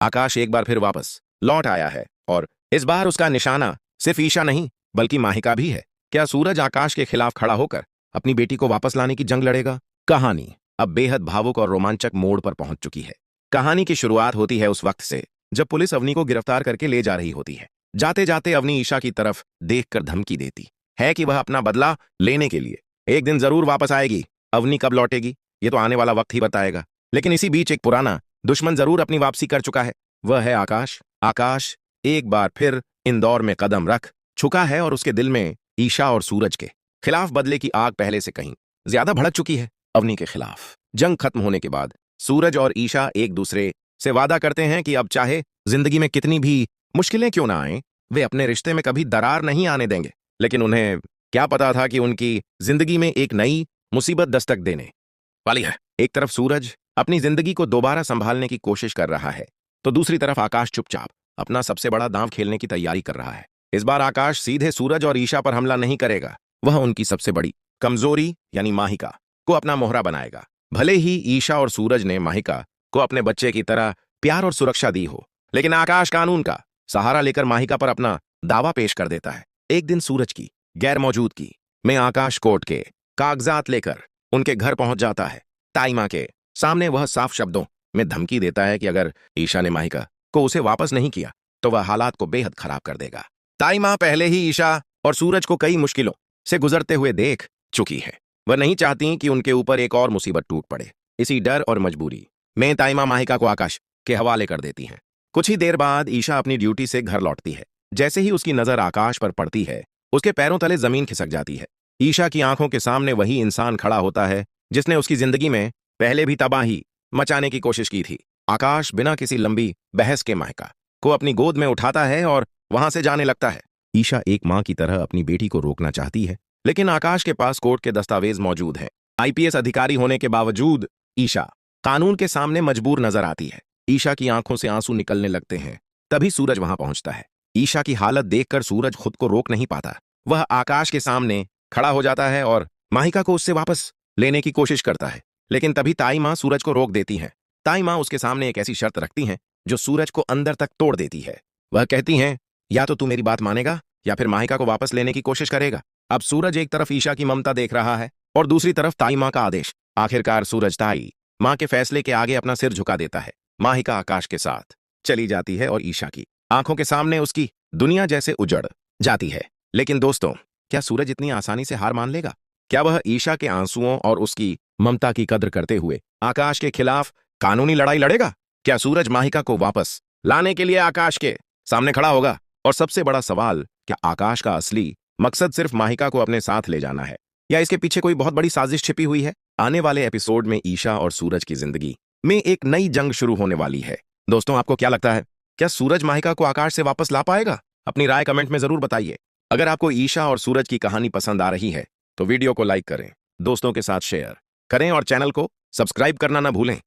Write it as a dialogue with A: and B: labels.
A: आकाश एक बार फिर वापस लौट आया है और इस बार उसका निशाना सिर्फ ईशा नहीं बल्कि माहिका भी है। क्या सूरज आकाश के खिलाफ खड़ा होकर अपनी बेटी को वापस लाने की जंग लड़ेगा? कहानी अब बेहद भावुक और रोमांचक मोड़ पर पहुंच चुकी है। कहानी की शुरुआत होती है उस वक्त से जब पुलिस अवनी को गिरफ्तार करके ले जा रही होती है। जाते जाते अवनी ईशा की तरफ देखकर धमकी देती है कि वह अपना बदला लेने के लिए एक दिन जरूर वापस आएगी। अवनी कब लौटेगी ये तो आने वाला वक्त ही बताएगा, लेकिन इसी बीच एक पुराना दुश्मन जरूर अपनी वापसी कर चुका है। वह है आकाश। आकाश एक बार फिर इंदौर में कदम रख चुका है और उसके दिल में ईशा और सूरज के खिलाफ बदले की आग पहले से कहीं ज्यादा भड़क चुकी है। अवनी के खिलाफ जंग खत्म होने के बाद सूरज और ईशा एक दूसरे से वादा करते हैं कि अब चाहे जिंदगी में कितनी भी मुश्किलें क्यों ना आए, वे अपने रिश्ते में कभी दरार नहीं आने देंगे। लेकिन उन्हें क्या पता था कि उनकी जिंदगी में एक नई मुसीबत दस्तक देने वाली है। एक तरफ सूरज अपनी जिंदगी को दोबारा संभालने की कोशिश कर रहा है तो दूसरी तरफ आकाश चुपचाप अपना सबसे बड़ा दांव खेलने की तैयारी कर रहा है। इस बार आकाश सीधे सूरज और ईशा पर हमला नहीं करेगा, वह उनकी सबसे बड़ी कमजोरी यानी माहिका को अपना मोहरा बनाएगा। भले ही ईशा और सूरज ने माहिका को अपने बच्चे की तरह प्यार और सुरक्षा दी हो, लेकिन आकाश कानून का सहारा लेकर माहिका पर अपना दावा पेश कर देता है। एक दिन सूरज की गैर मौजूदगी में आकाश कोर्ट के कागजात लेकर उनके घर पहुंच जाता है। ताइमा के सामने वह साफ शब्दों में धमकी देता है कि अगर ईशा ने माहिका को उसे वापस नहीं किया तो वह हालात को बेहद खराब कर देगा। ताइमा पहले ही ईशा और सूरज को कई मुश्किलों से गुजरते हुए देख चुकी है। वह नहीं चाहती कि उनके ऊपर एक और मुसीबत टूट पड़े। इसी डर और मजबूरी में ताइमा माहिका को आकाश के हवाले कर देती हैं। कुछ ही देर बाद ईशा अपनी ड्यूटी से घर लौटती है। जैसे ही उसकी नजर आकाश पर पड़ती है उसके पैरों तले जमीन खिसक जाती है। ईशा की आंखों के सामने वही इंसान खड़ा होता है जिसने उसकी जिंदगी में पहले भी तबाही मचाने की कोशिश की थी। आकाश बिना किसी लंबी बहस के माहिका को अपनी गोद में उठाता है और वहां से जाने लगता है। ईशा एक मां की तरह अपनी बेटी को रोकना चाहती है, लेकिन आकाश के पास कोर्ट के दस्तावेज मौजूद हैं। आईपीएस अधिकारी होने के बावजूद ईशा कानून के सामने मजबूर नजर आती है। ईशा की आंखों से आंसू निकलने लगते हैं। तभी सूरज वहां पहुंचता है। ईशा की हालत देखकर सूरज खुद को रोक नहीं पाता। वह आकाश के सामने खड़ा हो जाता है और माहिका को उससे वापस लेने की कोशिश करता है, लेकिन तभी ताई मां सूरज को रोक देती हैं। ताई मां उसके सामने एक ऐसी शर्त रखती हैं जो सूरज को अंदर तक तोड़ देती है। वह कहती हैं, या तो तू मेरी बात मानेगा या फिर माहिका को वापस लेने की कोशिश करेगा। अब सूरज एक तरफ ईशा की ममता देख रहा है और दूसरी तरफ ताई मां का आदेश। आखिरकार सूरज ताई मां के फैसले के आगे अपना सिर झुका देता है। माहिका आकाश के साथ चली जाती है और ईशा की आंखों के सामने उसकी दुनिया जैसे उजड़ जाती है। लेकिन दोस्तों, क्या सूरज इतनी आसानी से हार मान लेगा? क्या वह ईशा के आंसुओं और उसकी ममता की कद्र करते हुए आकाश के खिलाफ कानूनी लड़ाई लड़ेगा? क्या सूरज माहिका को वापस लाने के लिए आकाश के सामने खड़ा होगा? और सबसे बड़ा सवाल, क्या आकाश का असली मकसद सिर्फ माहिका को अपने साथ ले जाना है या इसके पीछे कोई बहुत बड़ी साजिश छिपी हुई है? आने वाले एपिसोड में ईशा और सूरज की जिंदगी में एक नई जंग शुरू होने वाली है। दोस्तों, आपको क्या लगता है, क्या सूरज माहिका को आकाश से वापस ला पाएगा? अपनी राय कमेंट में जरूर बताइए। अगर आपको ईशा और सूरज की कहानी पसंद आ रही है तो वीडियो को लाइक करें, दोस्तों के साथ शेयर करें और चैनल को सब्सक्राइब करना ना भूलें।